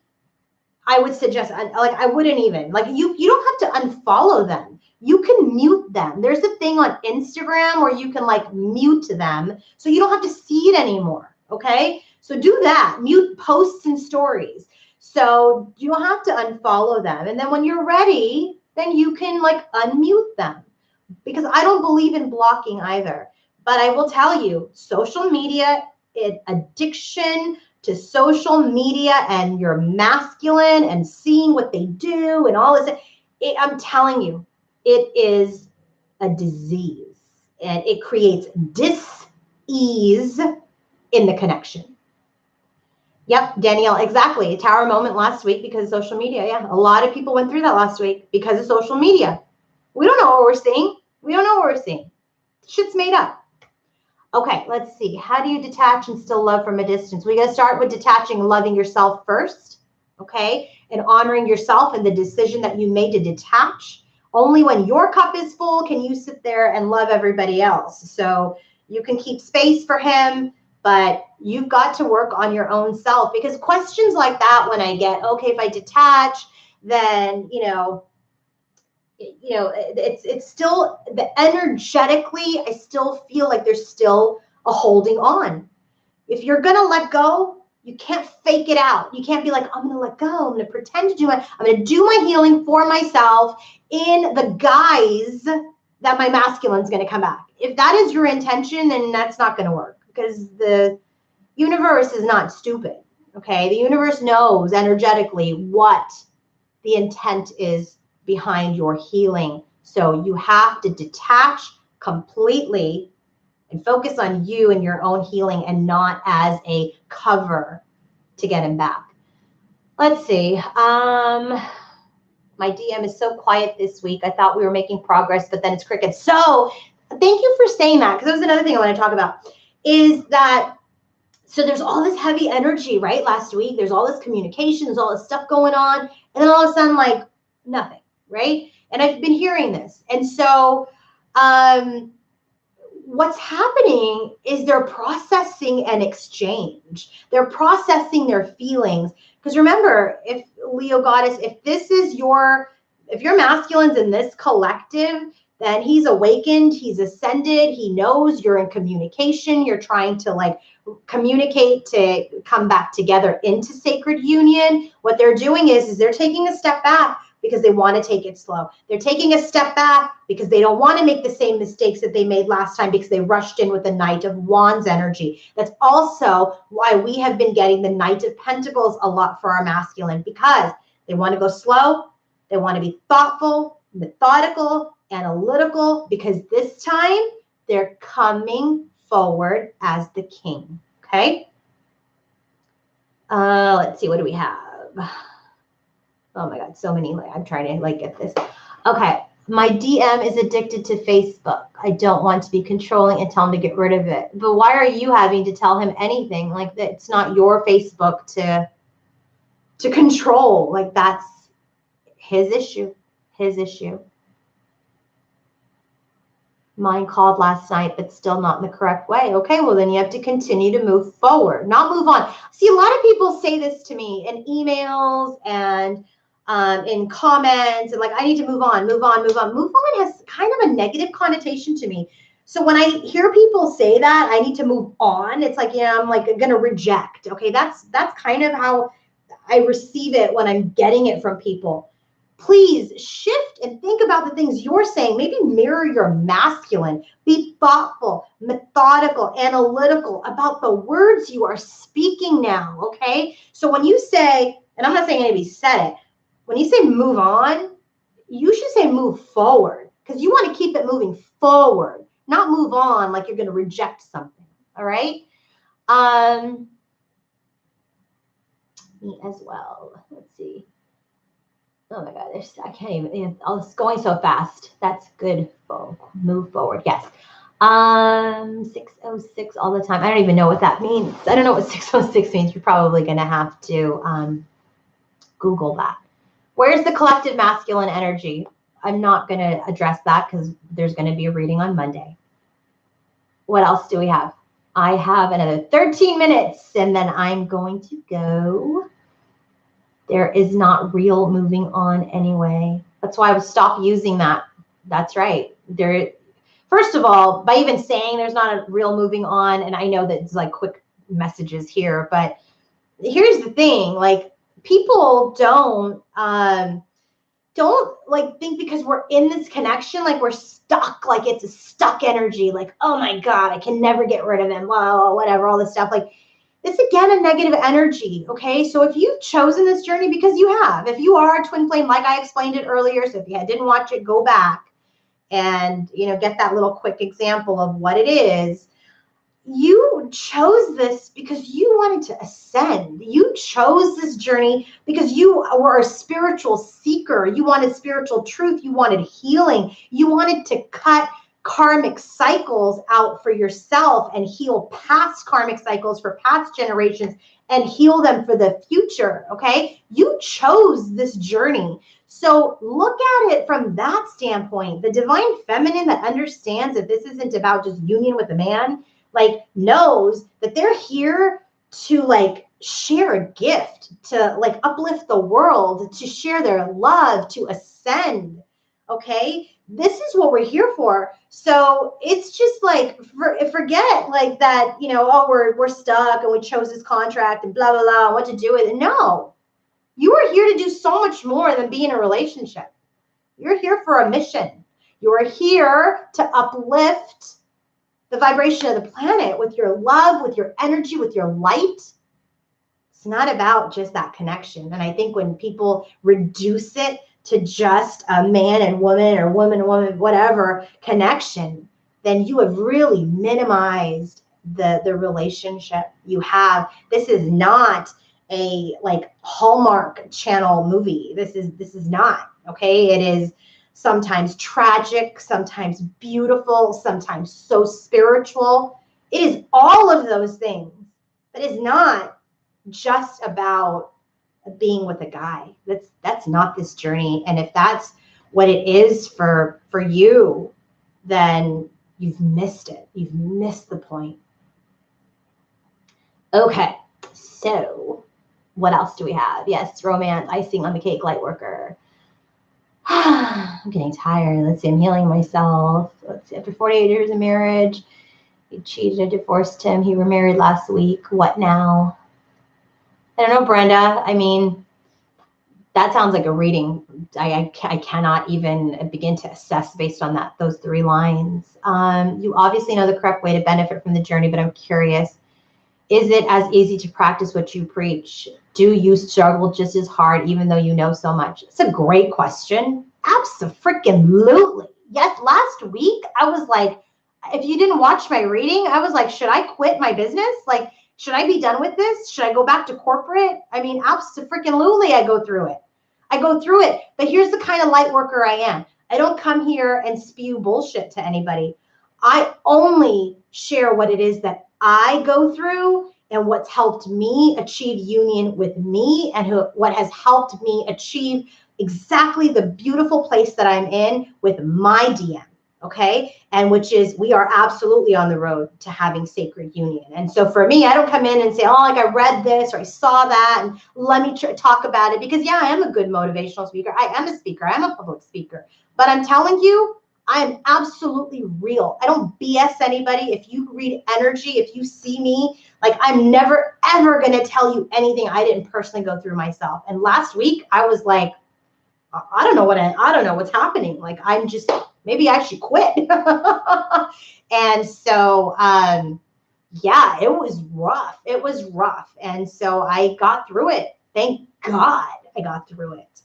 S1: I would suggest, I wouldn't even, you don't have to unfollow them. You can mute them. There's a thing on Instagram where you can mute them so you don't have to see it anymore. Okay. So do that. Mute posts and stories. So you don't have to unfollow them. And then when you're ready, then you can unmute them, because I don't believe in blocking either. But I will tell you, social media, addiction to social media and you're masculine and seeing what they do and all this, I'm telling you, it is a disease and it creates dis-ease in the connection. Yep, Danielle, exactly. A tower moment last week because of social media. Yeah, a lot of people went through that last week because of social media. We don't know what we're seeing. We don't know what we're seeing. Shit's made up. Okay, let's see. How do you detach and still love from a distance? We got to start with detaching and loving yourself first, okay? And honoring yourself and the decision that you made to detach. Only when your cup is full can you sit there and love everybody else. So you can keep space for him, but you've got to work on your own self, because questions like that when I get, okay, if I detach, then, it's still energetically, I still feel like there's still a holding on. If you're going to let go, you can't fake it out. You can't be like, I'm going to let go. I'm going to pretend to do it. I'm going to do my healing for myself in the guise that my masculine is going to come back. If that is your intention, then that's not going to work, because the universe is not stupid. Okay. The universe knows energetically what the intent is behind your healing. So you have to detach completely and focus on you and your own healing, and not as a cover to get him back. Let's see. My DM is so quiet this week. I thought we were making progress, but then it's crickets. So thank you for saying that, because that was another thing I want to talk about, is that, so there's all this heavy energy, right? Last week, there's all this communication, there's all this stuff going on, and then all of a sudden, like, nothing, right? And I've been hearing this. And so what's happening is they're processing an exchange. They're processing their feelings. Because remember, if Leo goddess, if your masculine's in this collective, then he's awakened, he's ascended, he knows you're in communication, you're trying to like communicate to come back together into sacred union. What they're doing is they're taking a step back because they want to take it slow. They're taking a step back because they don't want to make the same mistakes that they made last time, because they rushed in with the Knight of Wands energy. That's also why we have been getting the Knight of Pentacles a lot for our masculine, because they want to go slow. They want to be thoughtful, methodical, analytical, because this time they're coming forward as the king. Okay. Let's see. What do we have? Oh my God, so many. I'm trying to like get this. Okay. My DM is addicted to Facebook. I don't want to be controlling and tell him to get rid of it. But why are you having to tell him anything? Like, that it's not your Facebook to control. Like, that's his issue. His issue. Mine called last night, but still not in the correct way. Okay, well, then you have to continue to move forward, not move on. See, a lot of people say this to me in emails and in comments, and like, I need to move on, move on, move on. Move on has kind of a negative connotation to me. So when I hear people say that, I need to move on, it's like, yeah, I'm like going to reject. Okay, that's kind of how I receive it when I'm getting it from people. Please shift and think about the things you're saying. Maybe mirror your masculine. Be thoughtful, methodical, analytical about the words you are speaking now, okay? So when you say, and I'm not saying anybody said it, when you say move on, you should say move forward, because you want to keep it moving forward, not move on like you're going to reject something, all right? Me as well. Let's see. Oh my God, I can't even, it's going so fast. That's good. Move forward. Yes. 606 all the time. I don't even know what that means. I don't know what 606 means. You're probably going to have to Google that. Where's the collective masculine energy? I'm not going to address that because there's going to be a reading on Monday. What else do we have? I have another 13 minutes and then I'm going to go. There is not real moving on anyway. That's why I would stop using that. That's right. First of all, by even saying there's not a real moving on, and I know that it's like quick messages here, but here's the thing, like, people don't like think because we're in this connection, like we're stuck, like it's a stuck energy, like, oh my God, I can never get rid of him, blah, whatever, all this stuff. Like, it's again a negative energy, okay? So if you've chosen this journey, because you have, if you are a twin flame, like I explained it earlier, so if you didn't watch it, go back and, you know, get that little quick example of what it is. You chose this because you wanted to ascend. You chose this journey because you were a spiritual seeker. You wanted spiritual truth. You wanted healing. You wanted to cut karmic cycles out for yourself and heal past karmic cycles for past generations and heal them for the future, okay? You chose this journey. So look at it from that standpoint. The divine feminine that understands that this isn't about just union with a man, like, knows that they're here to like share a gift, to like uplift the world, to share their love, to ascend, okay? This is what we're here for. So it's just like, forget like that, you know, oh, we're stuck and we chose this contract and blah, blah, blah, what to do with it. No, you are here to do so much more than be in a relationship. You're here for a mission. You're here to uplift the vibration of the planet with your love, with your energy, with your light. It's not about just that connection. And I think when people reduce it to just a man and woman or woman and woman, whatever connection, then you have really minimized the relationship you have. This is not a like Hallmark Channel movie. This is not, okay? It is sometimes tragic, sometimes beautiful, sometimes so spiritual. It is all of those things, but it's not just about being with a guy. That's not this journey. And if that's what it is for you, then you've missed it. You've missed the point. Okay, so what else do we have? Yes, romance, icing on the cake, light worker. I'm getting tired. Let's see, I'm healing myself. Let's see, after 48 years of marriage, he cheated, I divorced him. He remarried last week. What now? I don't know, Brenda. I mean, that sounds like a reading. I cannot even begin to assess based on those 3 lines. You obviously know the correct way to benefit from the journey, but I'm curious. Is it as easy to practice what you preach? Do you struggle just as hard even though you know so much? It's a great question. Abso-freaking-lutely. Yes, last week I was like, if you didn't watch my reading, I was like, should I quit my business? Like, should I be done with this? Should I go back to corporate? I mean, abso-freaking-lutely, I go through it. But here's the kind of light worker I am. I don't come here and spew bullshit to anybody. I only share what it is that I go through and what's helped me achieve union with me and what has helped me achieve exactly the beautiful place that I'm in with my DM, okay? And which is, we are absolutely on the road to having sacred union. And so for me, I don't come in and say, oh, like I read this or I saw that and let me talk about it, because yeah, I am a good motivational speaker. I am a speaker. I'm a public speaker. But I'm telling you, I am absolutely real. I don't BS anybody. If you read energy, if you see me, like I'm never, ever going to tell you anything I didn't personally go through myself. And last week I was like, I don't know what's happening. Like, I'm just, maybe I should quit. And so, yeah, it was rough. It was rough. And so I got through it. Thank God I got through it.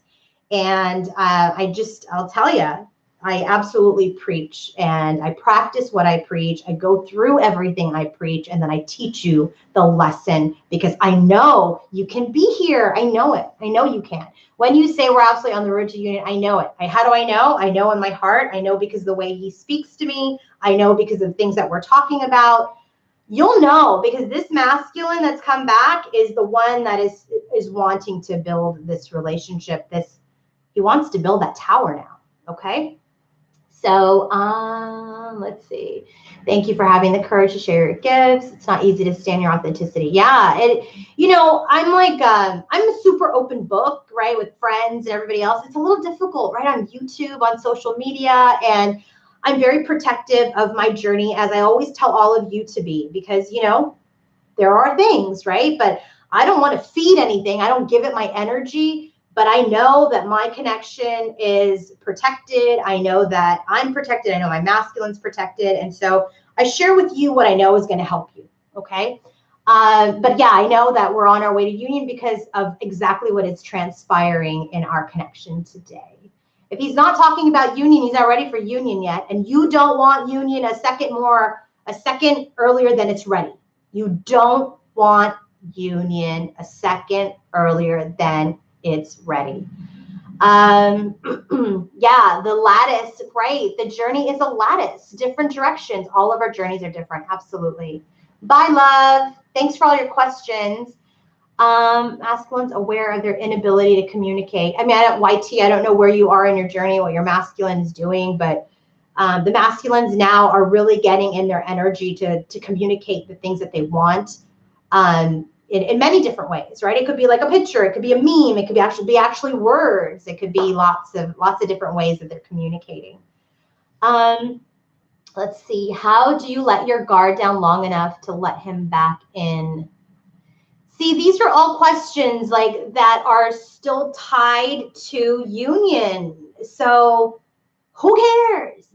S1: And I'll tell you, I absolutely preach and I practice what I preach. I go through everything I preach and then I teach you the lesson because I know you can be here. I know it. I know you can. When you say we're absolutely on the road to union, I know it. How do I know? I know in my heart. I know because of the way he speaks to me. I know because of things that we're talking about. You'll know because this masculine that's come back is the one that is wanting to build this relationship. He wants to build that tower now. Okay. So let's see. Thank you for having the courage to share your gifts. It's not easy to stand your authenticity. Yeah, I'm like, I'm a super open book, right, with friends and everybody else. It's a little difficult, right, on YouTube, on social media, and I'm very protective of my journey, as I always tell all of you to be, because, there are things, right, but I don't want to feed anything. I don't give it my energy. But I know that my connection is protected. I know that I'm protected. I know my masculine's protected. And so I share with you what I know is going to help you. Okay. But yeah, I know that we're on our way to union because of exactly what is transpiring in our connection today. If he's not talking about union, he's not ready for union yet. And you don't want union a second earlier than it's ready. You don't want union a second earlier than it's ready. Yeah, the lattice, right? The journey is a lattice, different directions. All of our journeys are different. Absolutely. Bye, love. Thanks for all your questions. Masculines aware of their inability to communicate. I mean, YT, I don't know where you are in your journey, what your masculine is doing, but the masculines now are really getting in their energy to communicate the things that they want. In many different ways, right? It could be like a picture, it could be a meme, it could be actually words, it could be lots of different ways that they're communicating. Let's see, how do you let your guard down long enough to let him back in? See, these are all questions like that are still tied to union. So who cares?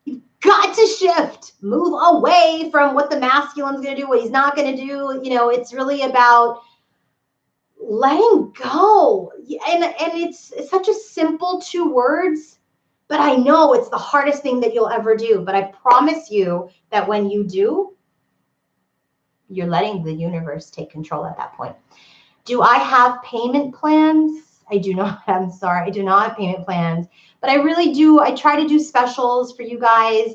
S1: You've got to shift, move away from what the masculine's going to do, what he's not going to do. It's really about letting go. And it's such a simple 2 words, but I know it's the hardest thing that you'll ever do. But I promise you that when you do, you're letting the universe take control at that point. Do I have payment plans? I do not. I'm sorry. I do not have payment plans, but I really do. I try to do specials for you guys.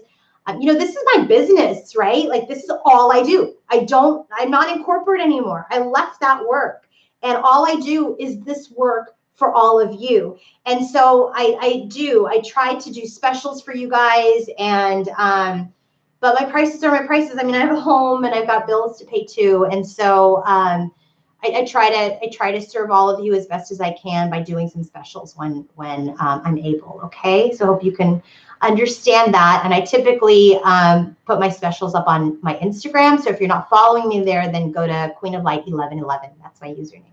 S1: This is my business, right? Like, this is all I do. I'm not in corporate anymore. I left that work, and all I do is this work for all of you. And so I try to do specials for you guys, and but my prices are my prices. I mean, I have a home and I've got bills to pay too. And so I try to serve all of you as best as I can by doing some specials when I'm able. Okay, so I hope you can understand that. And I typically put my specials up on my Instagram. So if you're not following me there, then go to Queen of Light 1111. That's my username.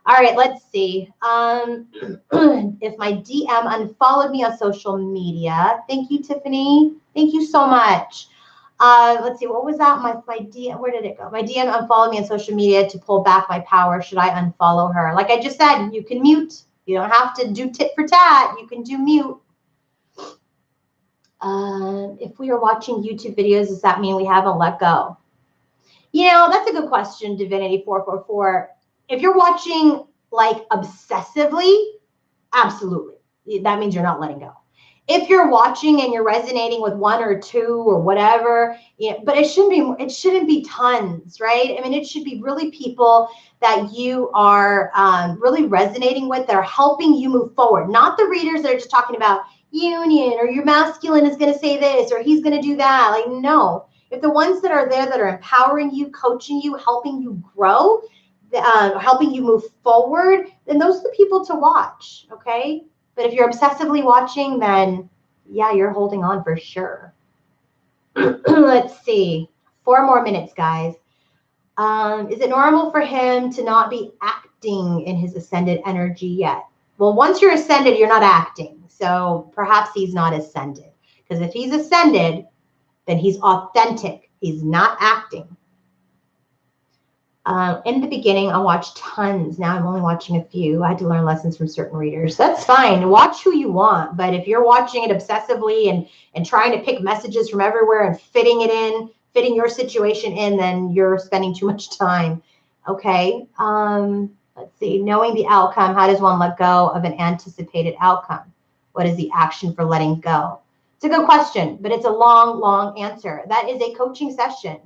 S1: All right, let's see. If my DM unfollowed me on social media, thank you, Tiffany. Thank you so much. Let's see, what was that? My DM, where did it go? My DM unfollowed me on social media to pull back my power. Should I unfollow her? Like I just said, you can mute. You don't have to do tit for tat. You can do mute. If we are watching YouTube videos, does that mean we haven't let go? That's a good question, Divinity 444. If you're watching like obsessively, absolutely. That means you're not letting go. If you're watching and you're resonating with one or two or whatever, but it shouldn't be tons, right? I mean, it should be really people that you are really resonating with, that are helping you move forward, not the readers that are just talking about union, or your masculine is going to say this, or he's going to do that. Like, no. If the ones that are there that are empowering you, coaching you, helping you grow, helping you move forward, then those are the people to watch, okay? But if you're obsessively watching, then yeah, you're holding on for sure. Let's see. 4 more minutes, guys. Is it normal for him to not be acting in his ascended energy yet? Well, once you're ascended, you're not acting. So perhaps he's not ascended. Because if he's ascended, then he's authentic. He's not acting. In the beginning, I watched tons. Now I'm only watching a few. I had to learn lessons from certain readers. That's fine. Watch who you want. But if you're watching it obsessively and trying to pick messages from everywhere and fitting your situation in, then you're spending too much time. Okay. Let's see. Knowing the outcome, how does one let go of an anticipated outcome? What is the action for letting go? It's a good question, but it's a long, long answer. That is a coaching session.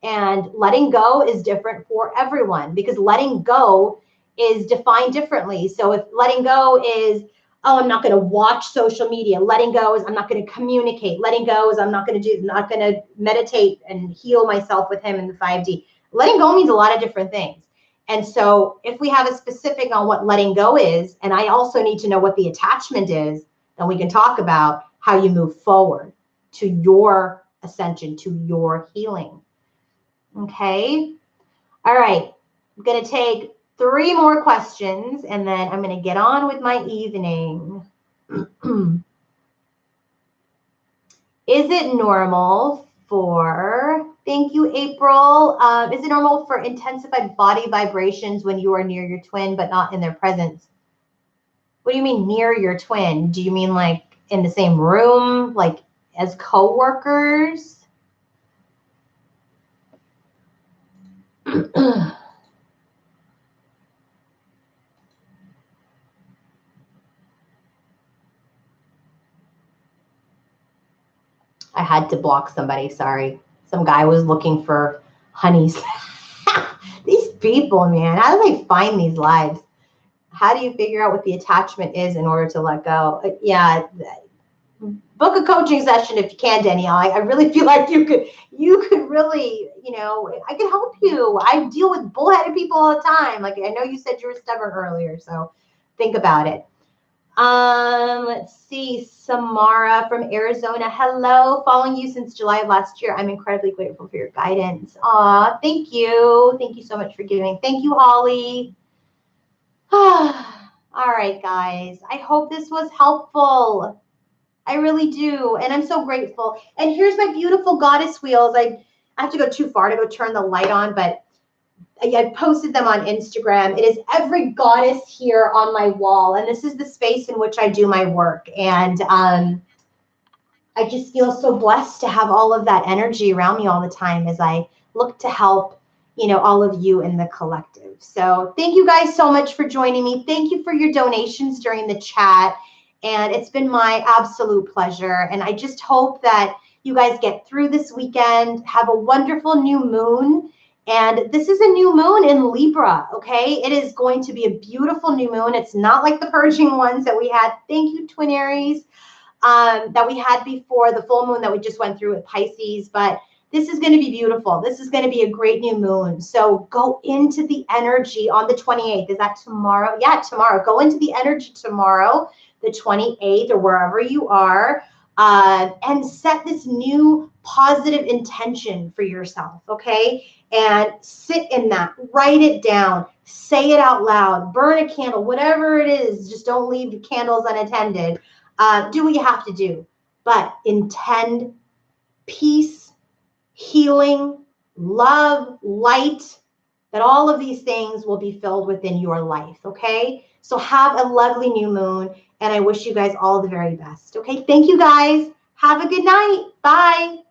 S1: And letting go is different for everyone, because letting go is defined differently. So if letting go is, oh, I'm not going to watch social media. Letting go is I'm not going to communicate. Letting go is I'm not going to meditate and heal myself with him in the 5D. Letting go means a lot of different things. And so if we have a specific on what letting go is, and I also need to know what the attachment is, then we can talk about how you move forward to your ascension, to your healing. Okay. All right. I'm going to take 3 more questions and then I'm going to get on with my evening. Is it normal for, thank you, April. Is it normal for intensified body vibrations when you are near your twin, but not in their presence? What do you mean near your twin? Do you mean like in the same room, like as co-workers? I had to block somebody, sorry. Some guy was looking for honeys. These people, man, how do they find these lives? How do you figure out what the attachment is in order to let go? Yeah, book a coaching session if you can, Danielle. I really feel like you could really, I could help you. I deal with bullheaded people all the time. Like, I know you said you were stubborn earlier, so think about it. Let's see, Samara from Arizona. Hello, following you since July of last year. I'm incredibly grateful for your guidance. Aw, thank you. Thank you so much for giving. Thank you, Holly. All right, guys. I hope this was helpful. I really do. And I'm so grateful. And here's my beautiful goddess wheels. I have to go too far to go turn the light on, but I posted them on Instagram. It is every goddess here on my wall. And this is the space in which I do my work. And I just feel so blessed to have all of that energy around me all the time as I look to help, you know, all of you in the collective. So thank you guys so much for joining me. Thank you for your donations during the chat. And it's been my absolute pleasure. And I just hope that you guys get through this weekend, have a wonderful new moon. And this is a new moon in Libra, okay? It is going to be a beautiful new moon. It's not like the purging ones that we had. Thank you, Twin Aries, that we had before, the full moon that we just went through with Pisces. But this is going to be beautiful. This is going to be a great new moon. So go into the energy on the 28th. Is that tomorrow? Yeah, tomorrow. Go into the energy tomorrow, the 28th, or wherever you are, and set this new positive intention for yourself, okay? And sit in that. Write it down. Say it out loud. Burn a candle, whatever it is. Just don't leave the candles unattended. Do what you have to do. But intend peace, healing, love, light, that all of these things will be filled within your life, okay? So have a lovely new moon, and I wish you guys all the very best, okay? Thank you, guys. Have a good night. Bye.